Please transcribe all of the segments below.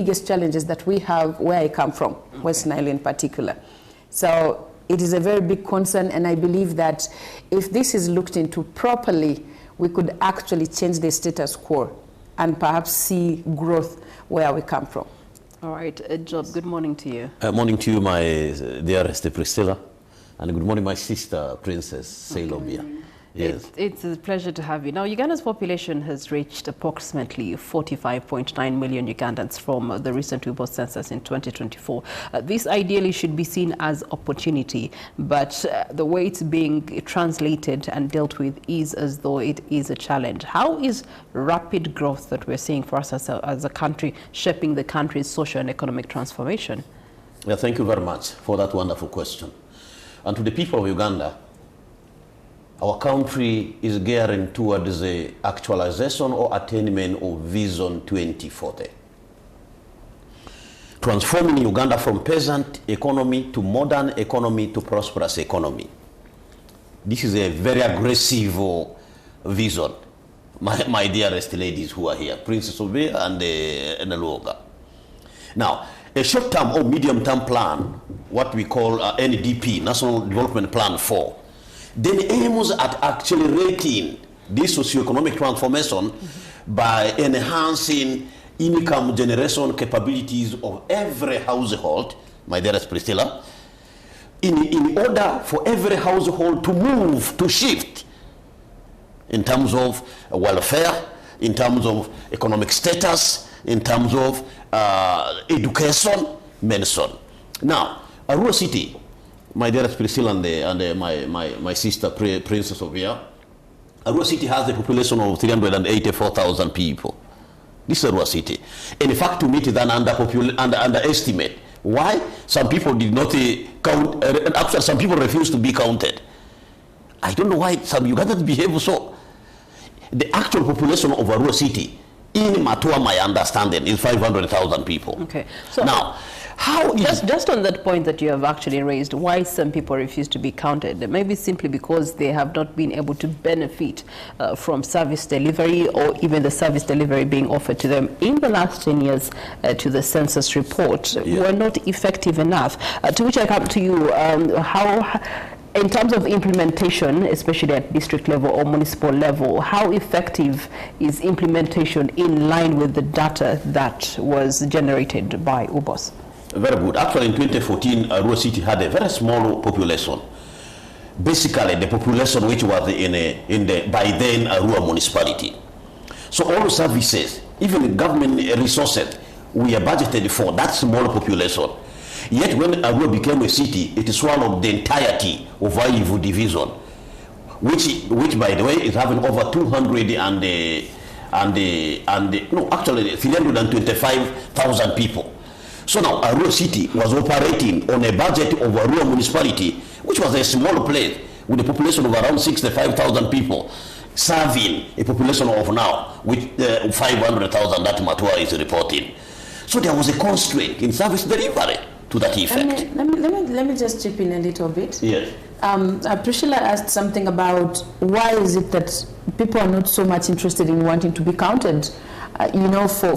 biggest challenges that we have where I come from, West Nile in particular. So it is a very big concern, and I believe that if this is looked into properly, we could actually change the status quo and perhaps see growth where we come from. All right, Job, good morning to you. Morning to you, my dearest Priscilla, and good morning, my sister, Princess Sailobia. Yes. It's a pleasure to have you. Now, Uganda's population has reached approximately 45.9 million Ugandans from the recent UBOS census in 2024. This ideally should be seen as opportunity, but the way it's being translated and dealt with is as though it is a challenge. How is rapid growth that we're seeing for us as a country shaping the country's social and economic transformation? Yeah, thank you very much for that wonderful question. And to the people of Uganda, our country is gearing towards the actualization or attainment of Vision 2040. Transforming Uganda from peasant economy to modern economy to prosperous economy. This is a very aggressive vision. My dearest ladies who are here, Princess Obey and Naluoga. Now, a short-term or medium-term plan, what we call NDP, National Development Plan 4, then aims at accelerating this socio-economic transformation by enhancing income generation capabilities of every household, my dearest Priscilla, in order for every household to move, to shift in terms of welfare, in terms of economic status, in terms of education, medicine. Now, Arua City, my dearest Priscilla and my sister Princess Ovia, Arua City has a population of 384,000 people. This is Arua City. And in fact, to meet it an underestimate. Why? Some people did not count, actually some people refused to be counted. I don't know why some Ugandans behave so. The actual population of Arua City, in Matua, my understanding, is 500,000 people. Okay. So now, how is just on that point that you have actually raised, why some people refuse to be counted? Maybe simply because they have not been able to benefit from service delivery, or even the service delivery being offered to them in the last 10 years to the census report were not effective enough. To which I come to you, in terms of implementation, especially at district level or municipal level, how effective is implementation in line with the data that was generated by UBOS? Very good. Actually, in 2014, Arua City had a very small population. Basically, the population which was in the by then Arua municipality. So all services, even government resources, we are budgeted for that small population. Yet when Arua became a city, it swallowed the entirety of Ivu division, which by the way is having over 325,000 people. So now Arua City was operating on a budget of Arua municipality, which was a small place with a population of around 65,000 people, serving a population of now with 500,000 that Matua is reporting. So there was a constraint in service delivery to that effect. Let me just chip in a little bit. Yes. Priscilla asked something about why is it that people are not so much interested in wanting to be counted, for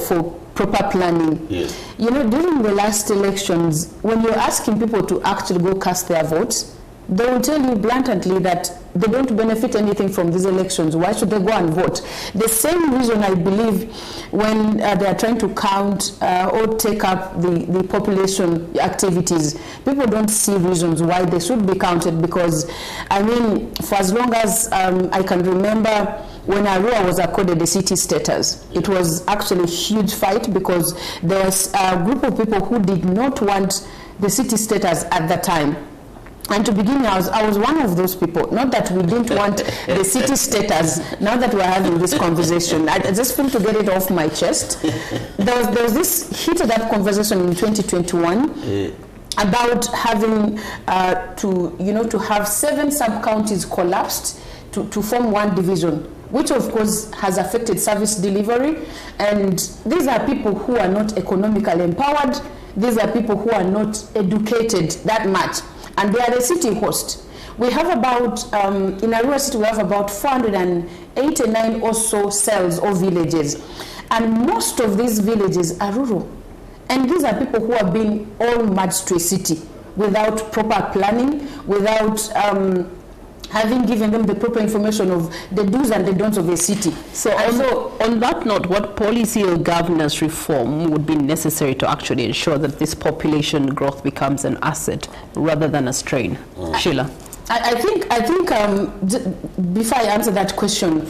proper planning. Yes. During the last elections, when you're asking people to actually go cast their votes, they will tell you blatantly that they don't benefit anything from these elections. Why should they go and vote? The same reason, I believe, when they are trying to count or take up the population activities, people don't see reasons why they should be counted, because, for as long as I can remember, when Arua was accorded the city status, it was actually a huge fight, because there was a group of people who did not want the city status at the time. And to begin, I was one of those people. Not that we didn't want the city status. Now that we're having this conversation, I just feel to get it off my chest. There was this heated up conversation in 2021 about having to have 7 sub-counties collapsed to form one division, which of course has affected service delivery. And these are people who are not economically empowered. These are people who are not educated that much. And they are the city host. We have about, in Arua City, we have about 489 or so cells or villages. And most of these villages are rural. And these are people who have been all merged to a city without proper planning, without having given them the proper information of the do's and the don'ts of a city. So on that note, what policy or governance reform would be necessary to actually ensure that this population growth becomes an asset rather than a strain? Sheila? I think before I answer that question,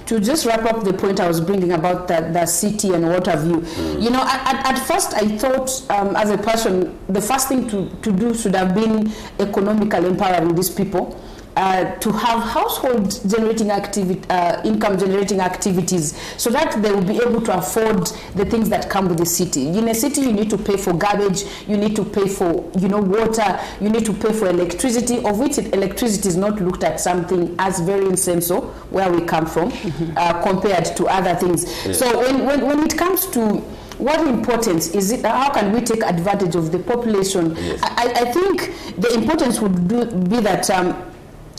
to just wrap up the point I was bringing about the city and what have you, you know, at first I thought as a person, the first thing to do should have been economically empowering these people. To have household generating income generating activities, so that they will be able to afford the things that come with the city. In a city, you need to pay for garbage, you need to pay for, you know, water, you need to pay for electricity, of which electricity is not looked at something as very essential where we come from, compared to other things. Yeah. So when it comes to what importance is it, how can we take advantage of the population? Yes. I think the importance would be that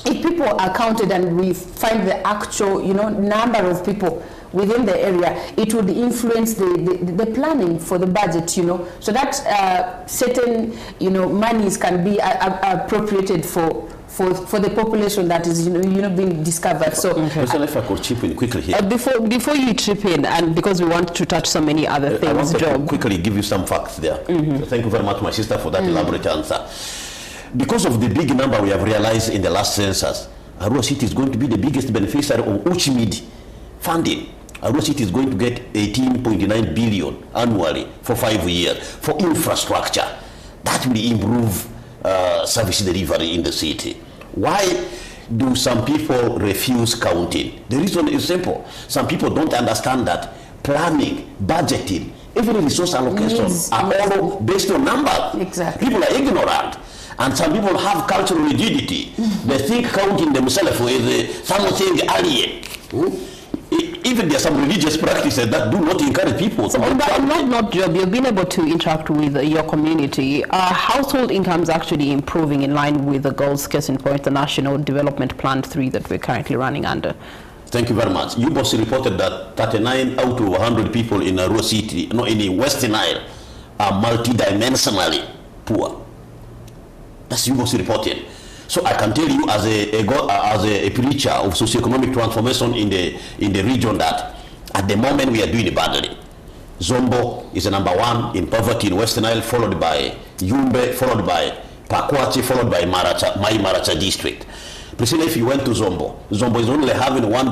if people are counted and we find the actual, you know, number of people within the area, it would influence the planning for the budget, you know, so that certain, you know, monies can be appropriated for the population that is, you know, being discovered. So, so if I could chip in quickly here. Before you chip in, and because we want to touch so many other things, I want to quickly give you some facts there. So thank you very much, my sister, for that elaborate answer. Because of the big number we have realized in the last census, Arua City is going to be the biggest beneficiary of UCHMID funding. Arua City is going to get 18.9 billion annually for 5 years for infrastructure. That will improve service delivery in the city. Why do some people refuse counting? The reason is simple. Some people don't understand that planning, budgeting, even resource allocations are all based on numbers. Exactly. People are ignorant. And some people have cultural rigidity. They think counting themselves is something alien. Even there are some religious practices that do not encourage people. So on that job, you've been able to interact with your community. Are household incomes actually improving in line with the goals, case in point, the National Development Plan 3 that we're currently running under? Thank you very much. UBOS reported that 39 out of 100 people in Arua City, no, in the Western Nile, are multidimensionally poor. That's UBOS reported. So I can tell you as a preacher of socio-economic transformation in the region that at the moment we are doing it badly. Zombo is the #1 in poverty in Western Nile, followed by Yumbe, followed by Pakwati, followed by Maracha district. Precisely, if you went to Zombo, Zombo is only having one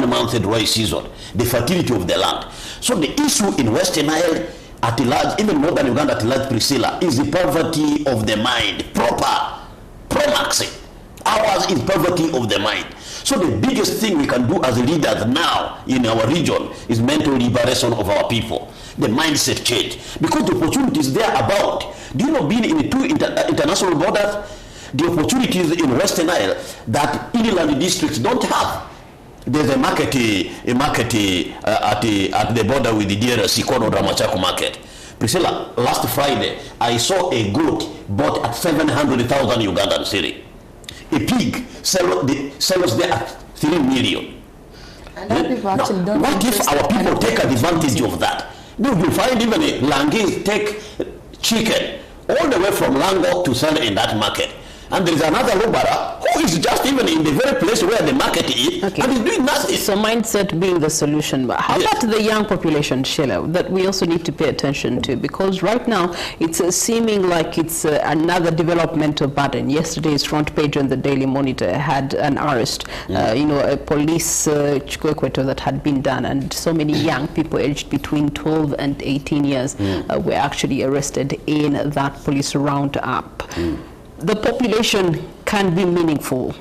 month dry season, the fertility of the land. So the issue in Western Nile at large, even northern Uganda at large, Priscilla, is the poverty of the mind, promaxing. Ours is poverty of the mind. So the biggest thing we can do as leaders now in our region is mental liberation of our people, the mindset change. Because the opportunities there are about. Do you know, being in the two international borders, the opportunities in Western Nile that inland districts don't have. There's a market at the border with the DRC, Kono Ramachako market. Priscilla, last Friday, I saw a goat bought at 700,000 Ugandan cedi. A pig sells there at 3 million. And now, what if our people take advantage of that? You will find even a Langis take chicken all the way from Lango to sell in that market. And there is another Lubara who is just even in the very place where the market is, and is doing nothing. So mindset being the solution. But how about the young population, Sheila, that we also need to pay attention to? Because right now, it's seeming like it's another developmental burden. Yesterday's front page on the Daily Monitor had an arrest, a police chikwekweto that had been done, and so many young people aged between 12 and 18 years were actually arrested in that police roundup. The population can be meaningful.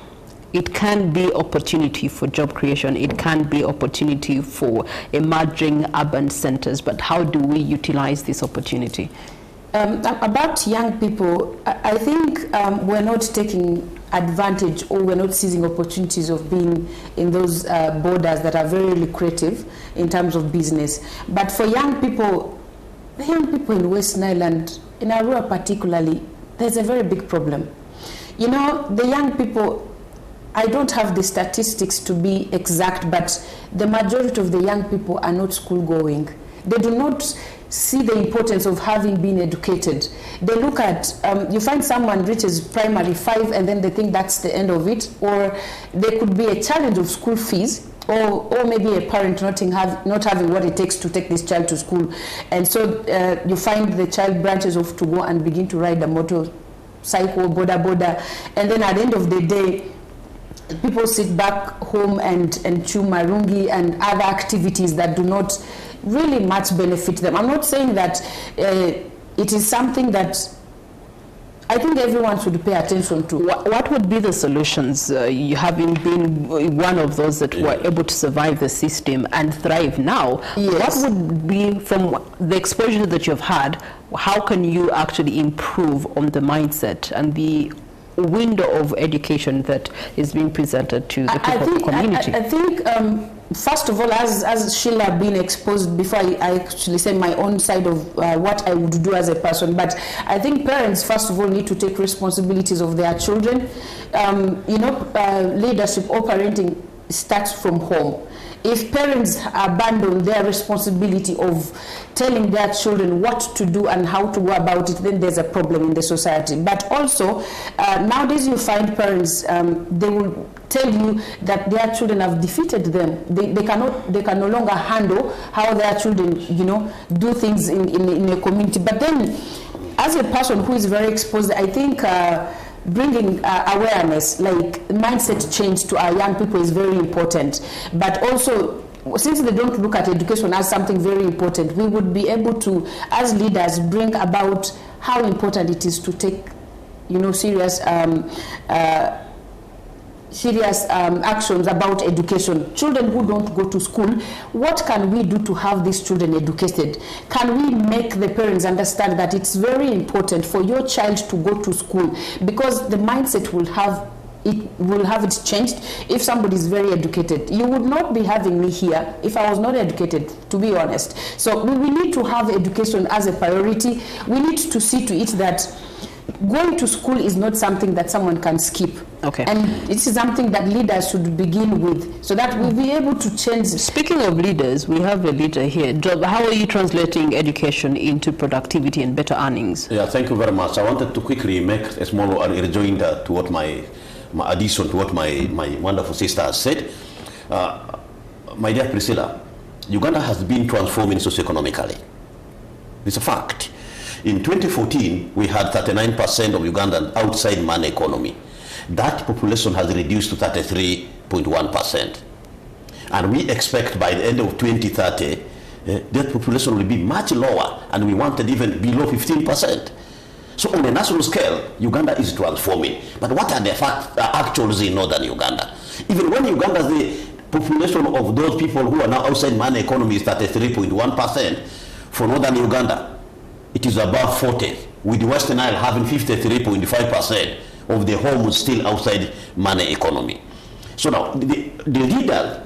It can be opportunity for job creation. It can be opportunity for emerging urban centers. But how do we utilize this opportunity? About young people, I think we're not taking advantage, or we're not seizing opportunities of being in those borders that are very lucrative in terms of business. But for young people, the young people in West Nile and in Arua particularly, there's a very big problem. You know, the young people, I don't have the statistics to be exact, but the majority of the young people are not school going. They do not see the importance of having been educated. They look at, you find someone reaches primary 5 and then they think that's the end of it, or there could be a challenge of school fees, or maybe a parent not having what it takes to take this child to school. And so you find the child branches off to go and begin to ride a motorcycle, boda, and then at the end of the day, people sit back home and chew marungi and other activities that do not really much benefit them. I'm not saying that it is something that I think everyone should pay attention to. What would be the solutions, you having been one of those that were able to survive the system and thrive now? Yes. What would be, from the exposure that you've had, how can you actually improve on the mindset and the window of education that is being presented to the people of the community? I think, first of all, as Sheila been exposed before, I actually say my own side of what I would do as a person. But I think parents, first of all, need to take responsibilities of their children. Leadership or parenting starts from home. If parents abandon their responsibility of telling their children what to do and how to go about it, then there's a problem in the society. But also, nowadays you find parents, they will tell you that their children have defeated them. They can no longer handle how their children, do things in a community. But then, as a person who is very exposed, I think bringing awareness, like mindset change to our young people is very important. But also, since they don't look at education as something very important, we would be able to, as leaders, bring about how important it is to take, serious actions about education. Children who don't go to school, what can we do to have these children educated? Can we make the parents understand that it's very important for your child to go to school, because the mindset will have it changed if somebody is very educated. You would not be having me here if I was not educated, to be honest. So we need to have education as a priority. We need to see to it that going to school is not something that someone can skip. Okay. And it's something that leaders should begin with, so that we'll be able to change. Speaking of leaders, we have a leader here. Job, how are you translating education into productivity and better earnings? Yeah, thank you very much. I wanted to quickly make a small rejoinder to what my addition to what my wonderful sister has said. My dear Priscilla, Uganda has been transforming socio-economically. It's a fact. In 2014, we had 39% of Ugandan outside money economy. That population has reduced to 33.1%. And we expect by the end of 2030, that population will be much lower, and we wanted even below 15%. So on a national scale, Uganda is transforming. But what are the actuals in northern Uganda? Even when Uganda, the population of those people who are now outside money economy is 33.1%, for northern Uganda, it is above 40, with Western Nile having 53.5% of the homes still outside money economy. So now, the leaders,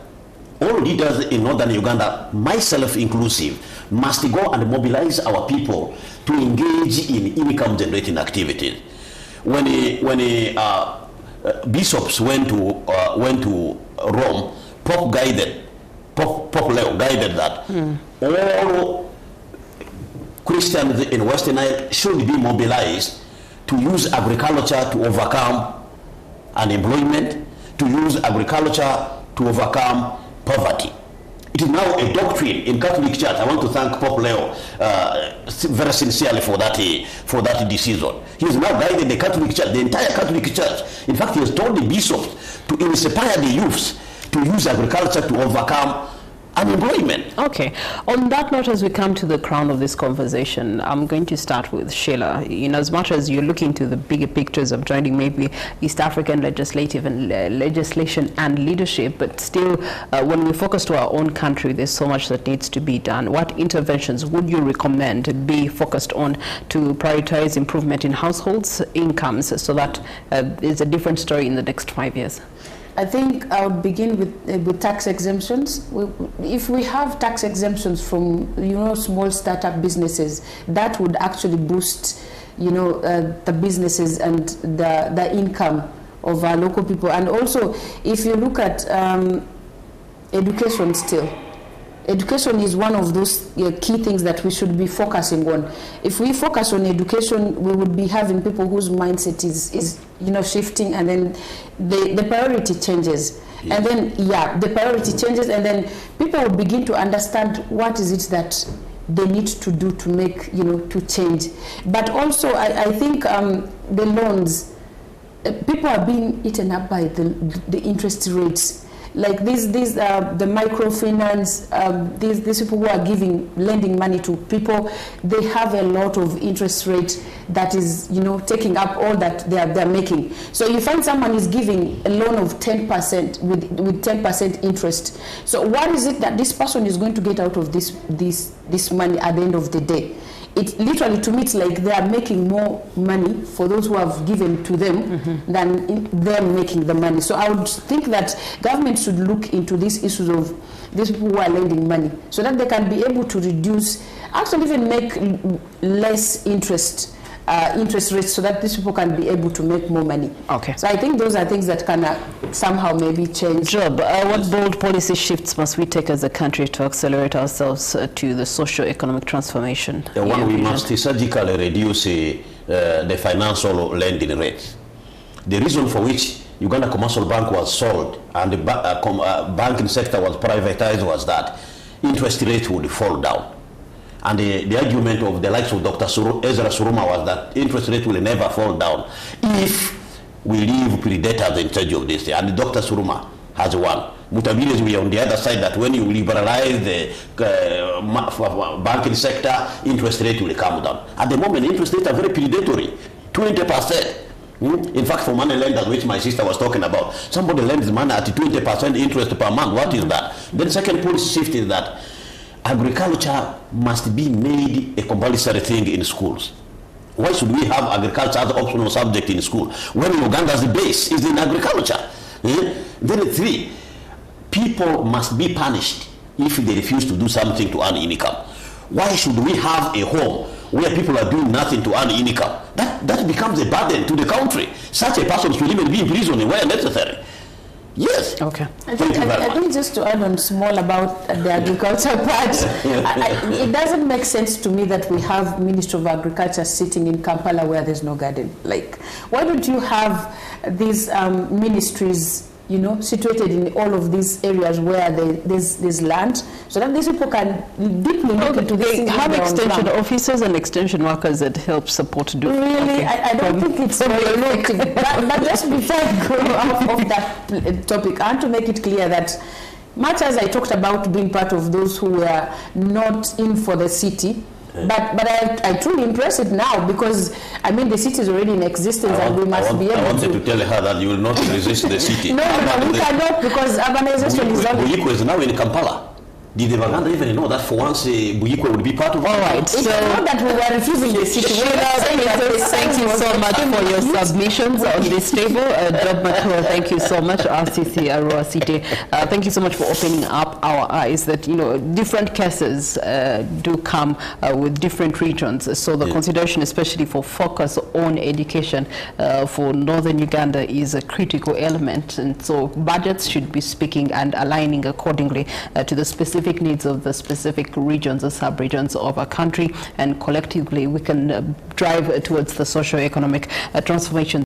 all leaders in northern Uganda, myself inclusive, must go and mobilize our people to engage in income-generating activities. When bishops went to Rome, Pope Leo guided that all Christians in Western Nile should be mobilized to use agriculture to overcome unemployment, to use agriculture to overcome poverty. It is now a doctrine in Catholic Church. I want to thank Pope Leo very sincerely for that decision. He has now guided the Catholic Church, the entire Catholic Church. In fact, he has told the bishops to inspire the youths to use agriculture to overcome unemployment. Okay. On that note, as we come to the crown of this conversation, I'm going to start with Sheila. In as much as you're looking to the bigger pictures of joining maybe East African legislation and leadership, but still, when we focus to our own country, there's so much that needs to be done. What interventions would you recommend be focused on to prioritize improvement in households' incomes, so that there's a different story in the next 5 years? I think I would begin with tax exemptions. If we have tax exemptions from small startup businesses, that would actually boost the businesses and the income of our local people. And also, if you look at education still, education is one of those key things that we should be focusing on. If we focus on education, we would be having people whose mindset is shifting, and then the priority changes. And then, the priority changes, and then people will begin to understand what is it that they need to do to make, to change. But also, I think the loans, people are being eaten up by the interest rates. Like these the microfinance, these people who are lending money to people, they have a lot of interest rate that is, taking up all that they're making. So you find someone is giving a loan of 10% with 10% interest. So what is it that this person is going to get out of this money at the end of the day? It literally, to me, it's like they are making more money for those who have given to them than them making the money. So I would think that government should look into these issues of these people who are lending money, so that they can be able to reduce, actually even make less interest rates, so that these people can be able to make more money. Okay. So I think those are things that can somehow maybe change. Job, what bold policy shifts must we take as a country to accelerate ourselves to the socio-economic transformation? One, we must surgically reduce the financial lending rates. The reason for which Uganda Commercial Bank was sold and the banking sector was privatized was that interest rates would fall down. And the argument of the likes of Dr. Ezra Suruma was that interest rate will never fall down if we leave predators in charge of this. And Dr. Suruma has won. Mutabiris, we are on the other side, that when you liberalize the banking sector, interest rate will come down. At the moment, interest rates are very predatory, 20%. In fact, for money lenders, which my sister was talking about, somebody lends money at 20% interest per month. What is that? Then second policy shift is that agriculture must be made a compulsory thing in schools. Why should we have agriculture as an optional subject in school when Uganda's base is in agriculture? Then three, people must be punished if they refuse to do something to earn income. Why should we have a home where people are doing nothing to earn income? That becomes a burden to the country. Such a person should even be in prison where necessary. Yes. Okay. I think just to add on small about the agriculture part, it doesn't make sense to me that we have Ministry of Agriculture sitting in Kampala where there's no garden. Like, why don't you have these ministries, situated in all of these areas where there's land, so that these people can deeply look into this. They have extension officers and extension workers that help support do. Really, I don't think it's very effective. But just before I go off that topic, I want to make it clear that much as I talked about being part of those who were not in for the city, but I truly impress it now, because the city is already in existence, and we must be able to. I wanted to tell her that you will not resist the city. No, we cannot, because urbanization is on. Buyikwe is now in Kampala. Did the Uganda even know that for once Buyikwe would be part of it? All right. It's not that we were refusing the city. Thank you so much for your submissions on this table. Job Matua, thank you so much. RCC Arua City, thank you so much for opening up our eyes that different cases do come with different regions. So the consideration, especially for focus on education for northern Uganda, is a critical element, and so budgets should be speaking and aligning accordingly to the specific needs of the specific regions or sub-regions of our country, and collectively we can drive towards the socio-economic transformation